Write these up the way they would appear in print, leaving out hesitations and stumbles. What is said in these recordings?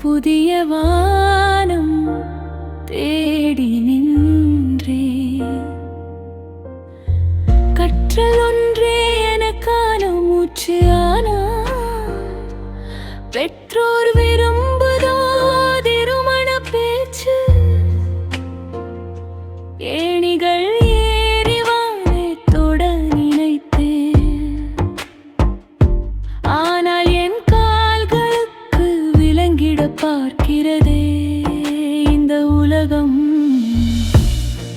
புதிய வானம் தேடி நின்றே கற்றல் ஒன்றே எனக்கான மூச்சு. ஆனால் பெற்றோர் விரும்புதோ திருமண பேச்சு. ஏணிகள் ஏறி வாழை தொட நினைத்தேன். ஆனால் என் கால்களுக்கு விலங்கிட பார்க்கிறதே இந்த உலகம்.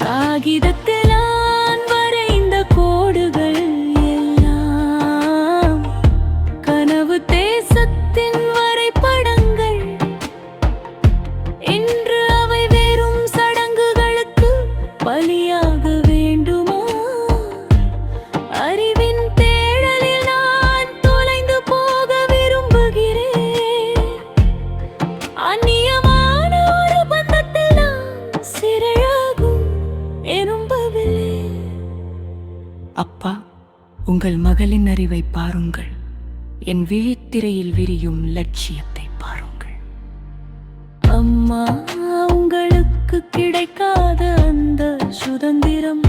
காகிதத்தில் நான் வரைந்த கோடுகள் எல்லாம் கனவு தேசத்தின் வரைபடங்கள். இன்று அவை வெறும் சடங்குகளுக்கு பலியாக வேண்டுமா? அறிவின் தேடலில் நான் தொலைந்து போக விரும்புகிறேன். அந்நியமான ஒரு பந்தத்தில் நான் சிறையாகும் விரும்பவில்லை. அப்பா, உங்கள் மகளின் அறிவை பாருங்கள். என் விழித்திரையில் விரியும் லட்சியத்தை பாருங்கள். அம்மா, உங்களுக்கு கிடைக்காத அந்த சுதந்திரம்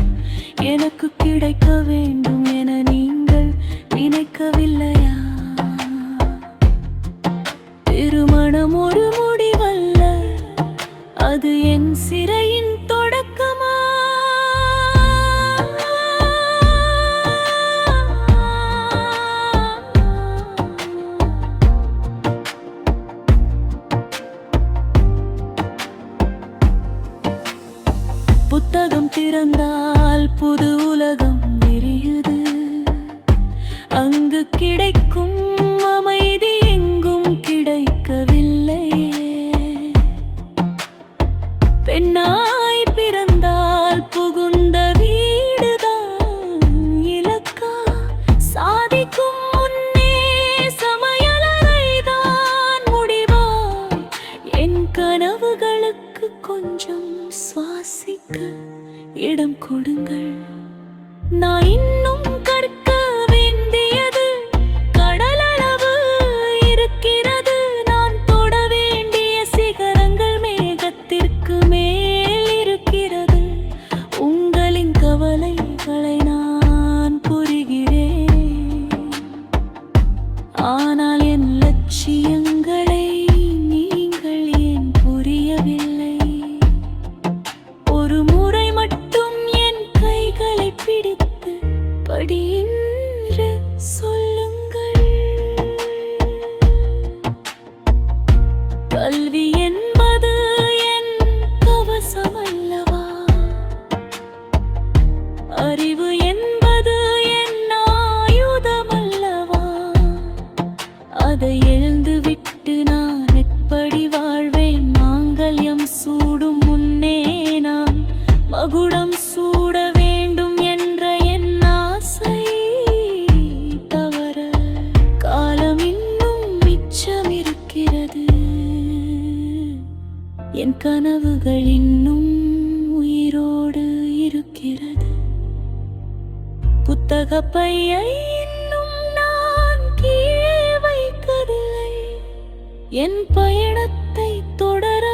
எனக்கு கிடைக்க வேண்டும் என நீங்கள் நினைக்கவில்லையா? திருமணம் ஒரு முடிவல்ல, அது என் சிறையின் தொடக்கமா? புத்தகம் திறந்தால் புது உலகம் விரியுது. அங்கு கிடைக்கும் அமைதி எங்கும் கிடைக்கவில்லை. பெண்ணாய் பிறந்தால் புகுந்த வீடுதான் இலக்கா? சாதிக்கும் முன்னே சமையலறைதான் முடிவா? என் கனவுகளுக்கு கொஞ்சம் சுவாசிக்க இடம் கொடுங்கள். நான் இன்னும் கற்க வேண்டியது கடலளவு இருக்கிறது. நான் தொட வேண்டிய சிகரங்கள் மேகத்திற்கு மேல் இருக்கிறது. உங்களின் கவலைகளை நான் புரிகிறேன். ஆனால் என் லட்சியங்களை நீங்கள் ஏன் புரியவில்லை? ஒரு முறை மட்டும் என் கைகளை பிடித்து படி என்று சொல்லுங்கள். கல்வி என்பது என் கவசம் அல்லவா? அறிவு என்பது என் ஆயுதம் அல்லவா? அதை எழுந்துவிட்டு நான் எப்படி வாழ்வேன்? மாங்கல்யம் சூடும் முன்னே நான் மகுடம் சூட வேண்டும் என்ற என் ஆசை தவற காலம் இன்னும் மிச்சம் இருக்கிறது. என் கனவுகள் இன்னும் உயிரோடு இருக்கிறது. புத்தக பையை இன்னும் நான் கீழே வைக்கவில்லை. என் பயணத்தை தொடர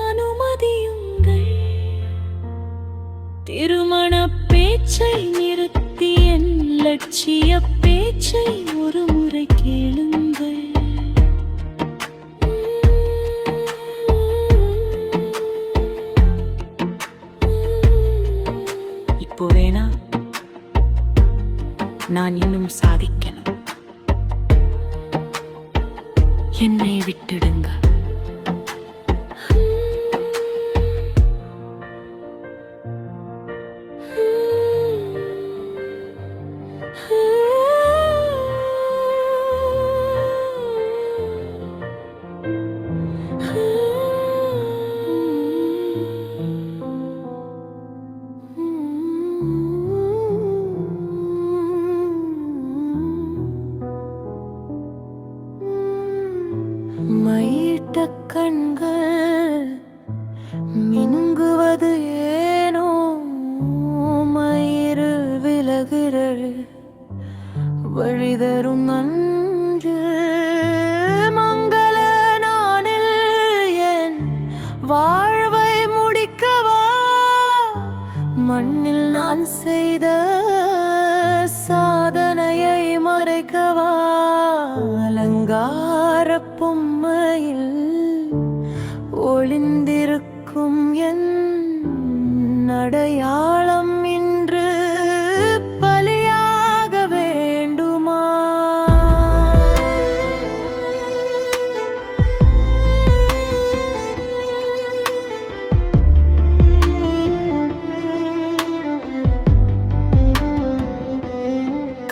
அனுமதியுங்கள். திருமண பேச்சை நிறுத்தி என் லட்சிய பேச்சை ஒரு முறை கேளுங்கள். இப்போ வேணா, நான் இன்னும் சாதிக்கணும். என்னை விட்டுடுங்க. மையிட்ட கண்கள் மினுங்குவது ஏனோ? மயிறு விலகுகள் வழிதரும் நன்று மங்கள நானில் ஒளிந்திருக்கும் என் அடையாளம் இன்று பலியாக வேண்டுமா?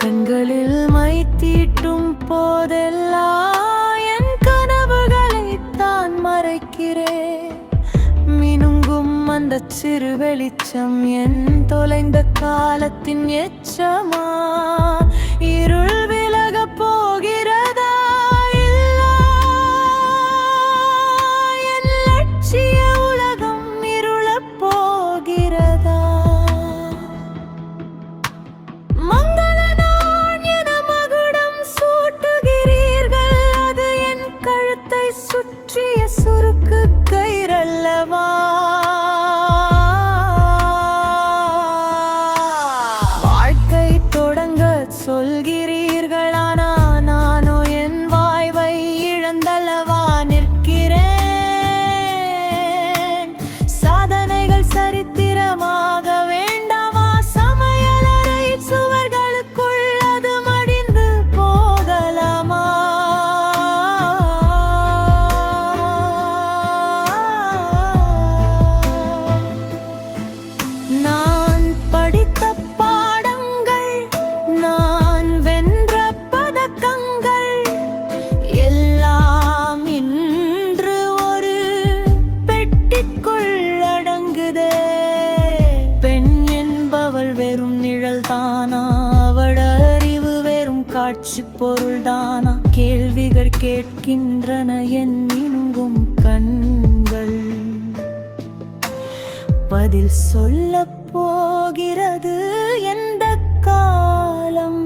கண்களில் மை தீட்டும் போதெல்லாம் என் கனவுகளைத்தான் மறைக்கிறேன். மினுங்கும் அந்த சிறு வெளிச்சம் என் தொலைந்த காலத்தின் எச்சமா? இருள் விலகப் போகிறதா? இல்லா என் லட்சிய உலகம் இருளப் போகிறதா? மங்கள நான் என மகுடம் சூட்டுகிறீர்கள், அது என் கழுத்தை சுற்றிய சுருக்கு கயிறல்லவா? வாழ்க்கை தொடங்க சொல்கிறீர்கள், ஆனா நானோ என் வாய்வை இழந்தல்லவா நிற்கிறேன். சாதனைகள் சரித்திரமாக வேண்டாமா? சமையலறை சுவர்களுக்குள் அது மடிந்து போகலாமா? நான் படித்த பாடங்கள், நான் வென்ற பதக்கங்கள் எல்லாம் இன்று ஒரு பெட்டிக்குள் அடங்குதே. பெண் என்பவள் வெறும் நிழல்தானா? அவள் அறிவு வெறும் காட்சி பொருள்தானா? கேள்விகள் கேட்கின்றன என் மினுங்கும் கண்கள். பதில் சொல்லப் போகிறது எந்த காலம்?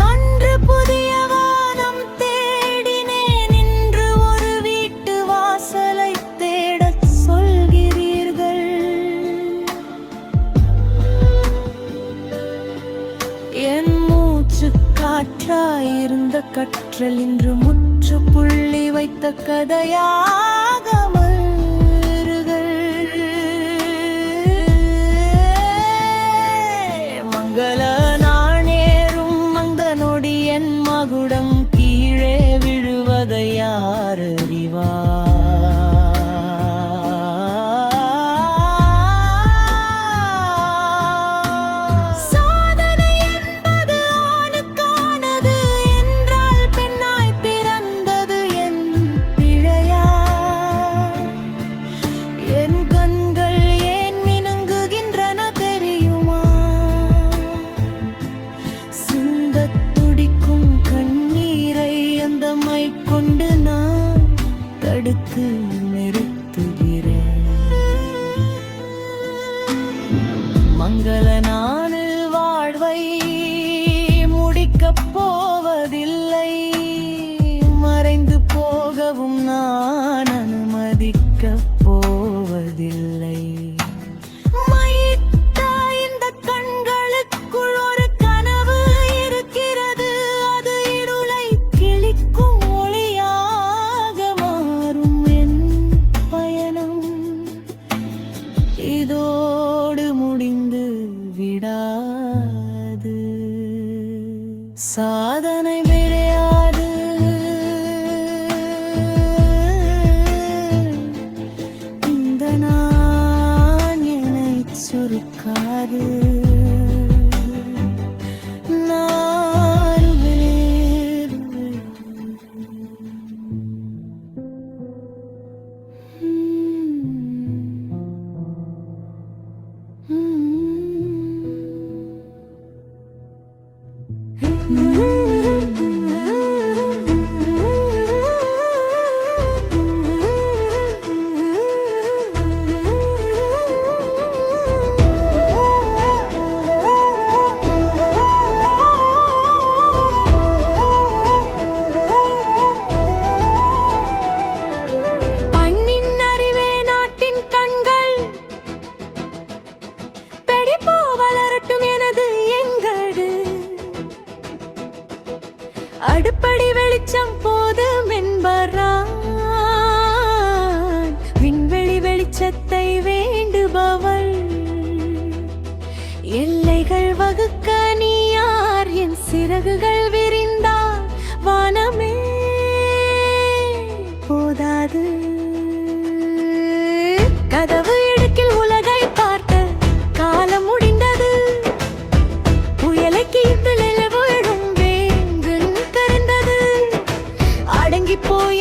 அன்று புதிய வானம் தேடினேன், இன்று ஒரு வீட்டு வாசலை தேடச் சொல்கிறீர்கள். என் மூச்சு காற்றாயிருந்த கற்றல் இன்று முற்றுப்புள்ளி வைத்த கதையாக மங்கள நாணேறும் அந்த நொடி என் மகுடம் கீழே விழுவதை யார் அறிவார்? சாதனை என்பது ஆணுக்கானது என்றால் பெண்ணாய் பிறந்தது என் பிழையா? என் கண்கள் ஏன் மினுங்குகின்றன தெரியுமா? சிந்தத் துடிக்கும் கண்ணீரை அந்த மை கொண்டு நான் தடுத்து நிறுத்துகிறேன். மங்கள நாளில் வாழ்வை முடிக்கப் போவதில்லை, மறைந்து போகவும் நான் அனுமதிக்கப் போவதில்லை. மையிட்ட இந்த கண்களுக்குள் ஒரு கனவு இருக்கிறது, அது இருளை கிழிக்கும் ஒளியாக மாறும். என் பயணம் இதோடு முடிந்து விடா.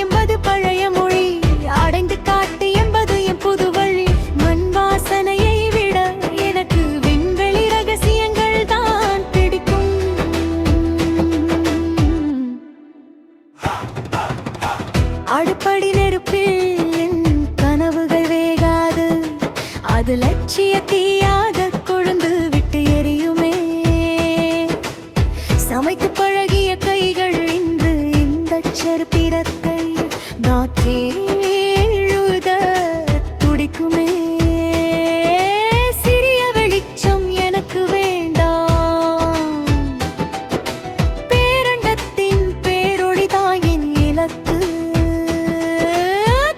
என்பது பழைய மொழி, அடைந்து காட்டு என்பது என் புது வழி. மண் வாசனையை விட எனக்கு விண்வெளி ரகசியங்கள் தான் பிடிக்கும். அடுப்படி நெருப்பில் என் கனவுகள் வேகாது, அது லட்சிய தீயாக கொழுந்து விட்டு எரியுமே. சமைத்து பழகிய கைகள் இன்று இந்த செருப்பிடத்தை நாற்றேழுத துடிக்குமே. சிறிய வெளிச்சம் எனக்கு வேண்டாம், பேரண்டத்தின் பேரொளிதான் என் இலக்கு.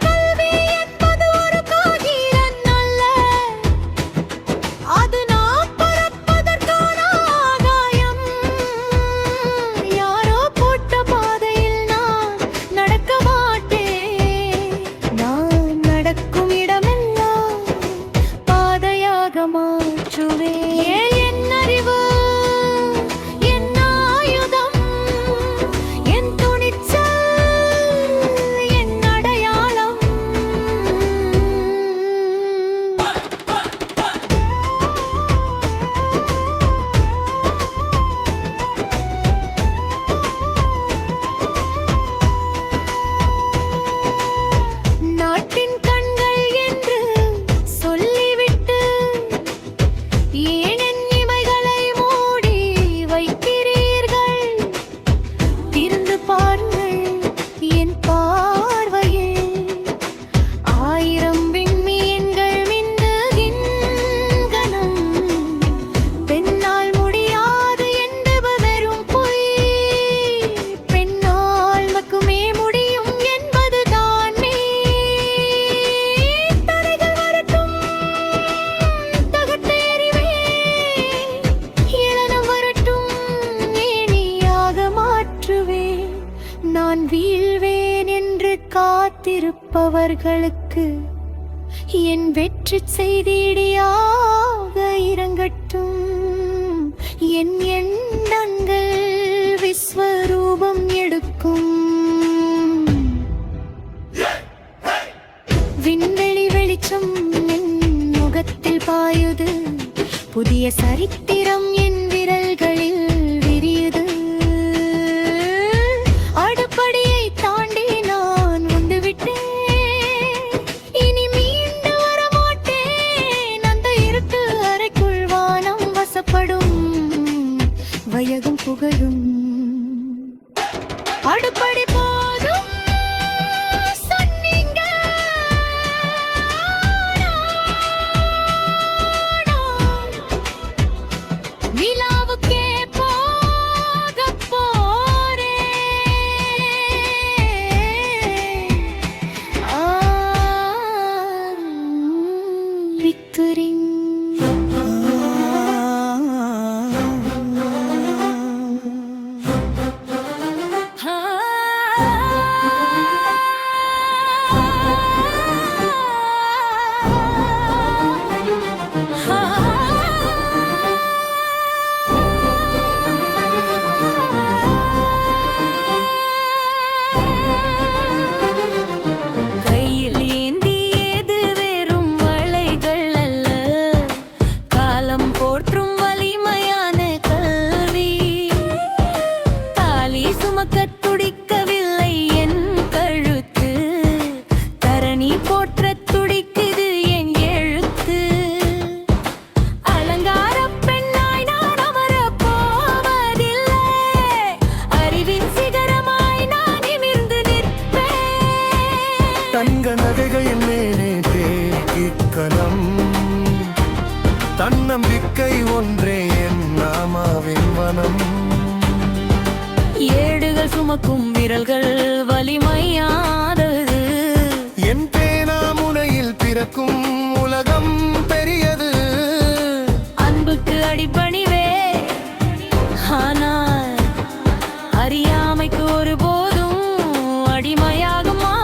கல்வி என்பது ஒரு காகிதம் அல்ல, அது நான் பறப்பதற்கான ஆகாயம். யாரோ போட்ட பாதையில் நான் நடக்க மாட்டேன், நான் நடக்கும் இடமெல்லாம் பாதையாக மாற்றுவேன். என் அறிவு என் ஆயுதம், என் துணிச்சல் என் அடையாளம். நாட்டின் கண்கள் என்று சொல்லிவிட்டு ஏன் என் இமைகளை மூடி வைக்கிறீர்கள்? திறந்து பாருங்கள் என் பார்வையில், 1000 விண்மீன்கள் மின்னுகின்றனம். பெண்ணால் முடியாது என்பது வெறும் பொய், பெண்ணால் மட்டுமே முடியும் என்பதுதான் மெய். தடைகள் வரட்டும், தகர்த்து எறிவேன். இளனம் வரட்டும், ஏணியாக மாற்றுவேன். நான் வீழ்வேன் என்று காத்திருப்பவர்களுக்கு என் வெற்றி செய்திடியாக இறங்கட்டும். என் எண்ணங்கள் விஸ்வரூபம் எடுக்கும். விண்வெளி வெளிச்சம் என் முகத்தில் பாயுது, புதிய சரித்திரம் என் விரல்களில் விரியுது. அடுப்படியை தாண்டி நான் வந்துவிட்டேன், இனி மீண்டு வரமாட்டேன். அந்த இருட்டு அறைக்குள் வானம் வசப்படும், வயகும் புகழும். அடுப்படி போதும் சொன்னீங்க, நிலாவுக்கே போகப் போறேன். விக்டரிங் கையில் ஏந்தியது வெறும் வளைகள் அல்ல, காலம் போற்றும் வலிமையான கல்வி. தாலி சுமக்கத் துடிக்கவில்லை என் கழுத்து, தரணி போற்றத் துடிக்குது என் எழுத்து. அலங்காரப் பெண்ணாய் நான் அமரப் போவதில்லை, அறிவின் சிகரமாய் நான் நிமிர்ந்து நிற்பேன். தங்க நகைகள் மேலே தேக்கிக்கலம், தன்னம்பிக்கை ஒன்றே என் நாமாவின் வனம். ஏடுகள் சுமக்கும் விரல்கள் வலிமையானது, என் பேனா முனையில் பிறக்கும் உலகம் பெரியது. அன்புக்கு அடிபணிவே, ஆனால் அறியாமைக்கு ஒருபோதும் அடிமையாக மாட்டேன்.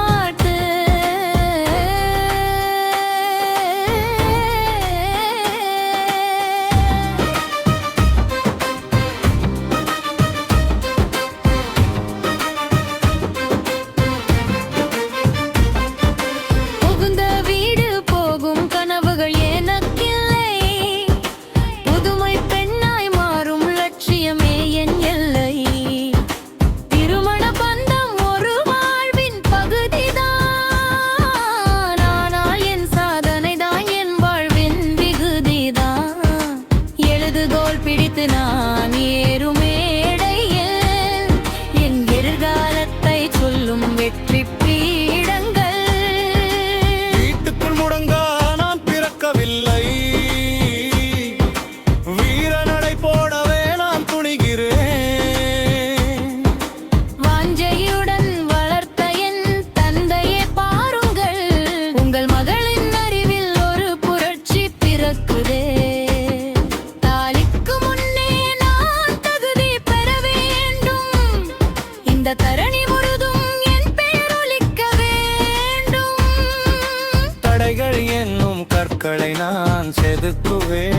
கற்களை நான் செதுக்குவேன்,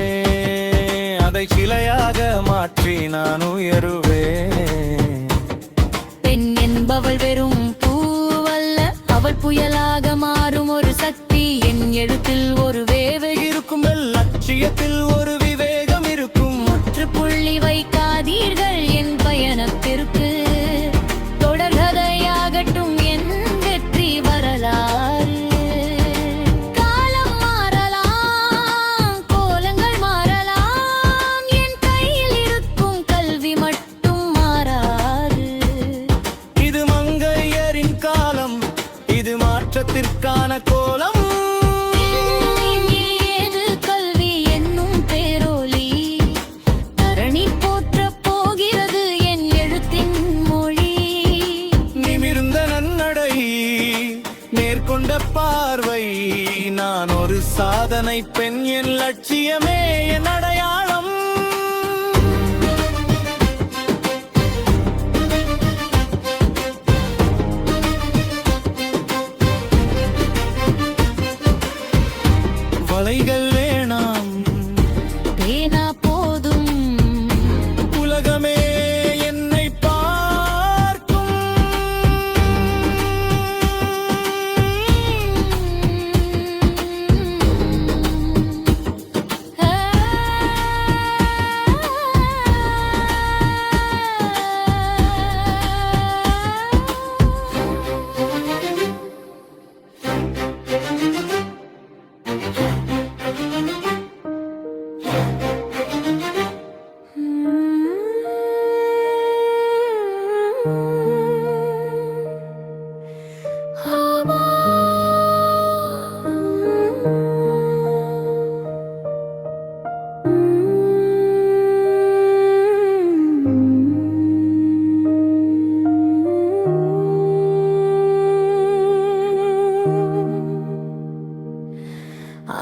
அதை சிலையாக மாற்றி நான் உயருவேன். பெண் என்பவள் வெறும் பூவல்ல, அவள் புயலாக மாறும் ஒரு சக்தி. என் எழுத்தில் ஒரு வேவை இருக்கும், லட்சியத்தில் ஒரு விவேகம் இருக்கும். முற்றுப்புள்ளி வைக்காதீர்கள் என் பயணத்திற்கு, தொடர்கதையாகட்டும் என் வெற்றி வரலாறு. காலம் மாறலாம், கோலங்கள் மாறலாம், என் கையில் இருக்கும் கல்வி மட்டும் மாறாது. இது மங்கையரின் காலம், இது மாற்றத்திற்கான கோலம். ஏது கல்வி என்னும் பேரொலி, தரணி போற்றப் போகிறது என் எழுத்தின் மொழி. நிமிர்ந்த நன்னடை, நேர்கொண்ட பார்வை, நான் ஒரு சாதனை பெண், என் லட்சியமே என் அடையாளம். வலைகள் வேணாம், பேனா போதும், உலகமே என்னை பார்க்கும்.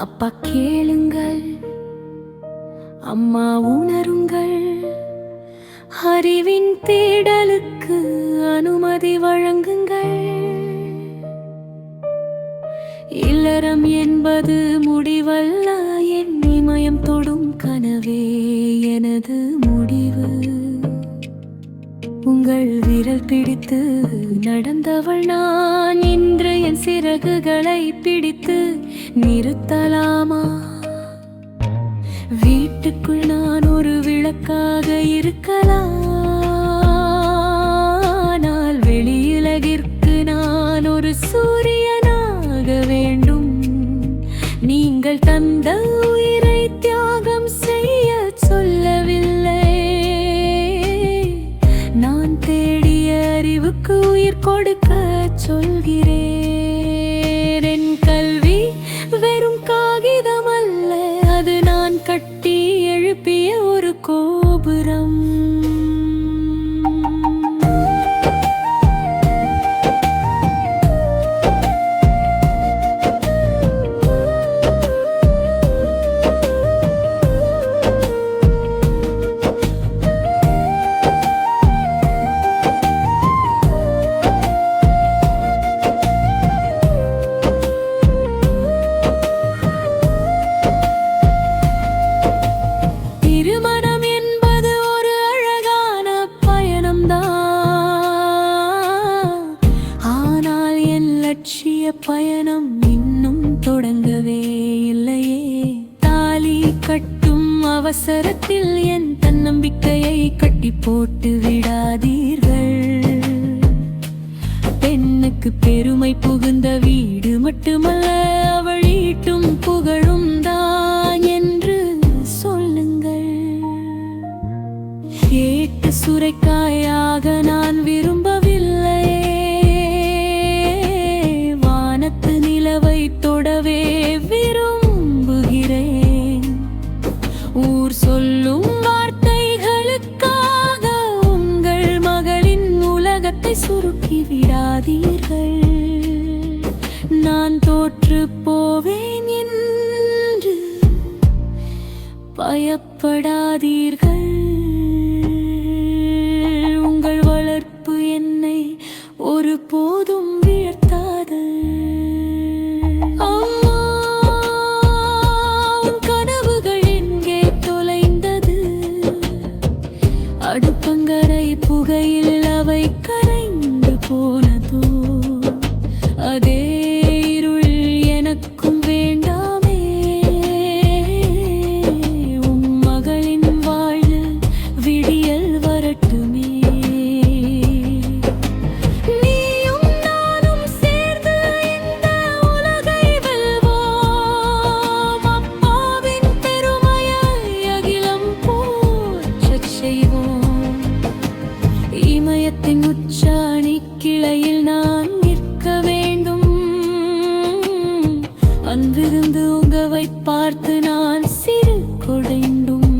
அப்பா கேளுங்கள், அம்மா உணருங்கள், அறிவின் தேடலுக்கு அனுமதி வழங்குங்கள். இல்லறம் என்பது முடிவல்ல, என் இமயம் தொடும் கனவே எனது முடிவு. உங்கள் விரல் பிடித்து நடந்தவள் நான், இன்று என் சிறகுகளை பிடித்து நிறுத்தலாமா? வீட்டுக்குள் நான் ஒரு விளக்காக இருக்கலாம், வெளியுலகிற்கு நான் ஒரு சூரியனாக வேண்டும். நீங்கள் தந்த உயிரை தியாகம் செய்ய சொல்லவில்லை, நான் தேடிய அறிவுக்கு உயிர் கொடுக்க சொல்கிறேன். என் கல்வி வெறும் காகிதம் அல்ல, அது நான் கட்டி எழுப்பிய ஒரு கோபுரம். திருமணம் என்பது ஒரு அழகான பயணம்தான், ஆனால் என் லட்சிய பயணம் இன்னும் தொடங்கவே இல்லையே. தாலி கட்டும் அவசரத்தில் என் தன்னம்பிக்கையை கட்டி போட்டு விடாதீர்கள். பெண்ணுக்கு பெருமை புகுந்த வீடு மட்டுமல்ல, அவள் ஈட்டும் புகழும் தான் என்று சொல்லுங்கள். ஏட்டு சுரைக்காயாக நான் விரும்பவில்லை, வானத்து நிலவை தொடவே விரும்புகிறேன். ஊர் சொல்லும் வார்த்தைகளுக்காக உங்கள் மகளின் உலகத்தை சுருக்கி விடாதீர்கள். நான் தோற்று போவேன் என்று பயப்படாதீர்கள். உங்கள் வளர்ப்பு என்னை ஒருபோதும் வீழ்த்தாது. அம்மா அதே இருள் எனக்கும் வேண்டாமே. உன் மகளின் வாழ்வு விடியல் வரட்டுமே. நீயும் நானும் சேர்ந்து இந்த உலகை வெல்வோம். அப்பாவின் பெருமையை அகிலம் போற்றச் செய்வோம். இமயத்தின் உச்சாணி கிளையில் நான் நிற்க வேண்டும். அன்பிருந்து உங்கவை பார்த்து நான் சிறு கொடைண்டும்.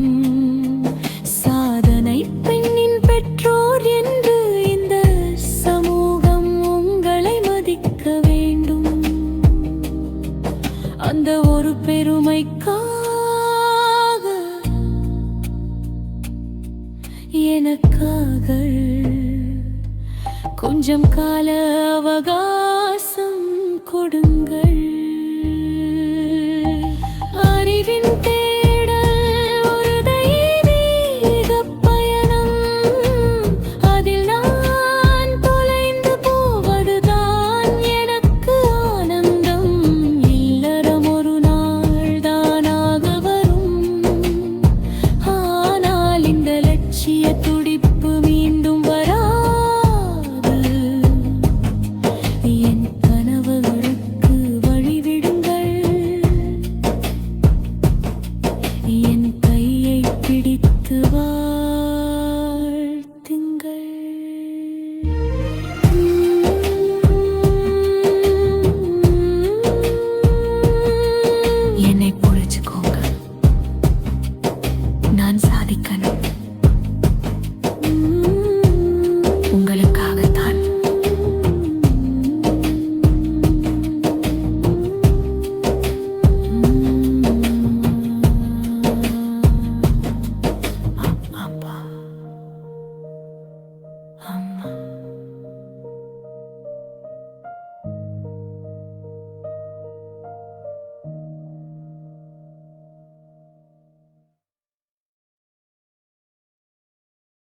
சாதனை பெண்ணின் பெற்றோர் என்று இந்த சமூகம் உங்களை மதிக்க வேண்டும். அந்த ஒரு பெருமைக்காக எனக்காக கொஞ்சம்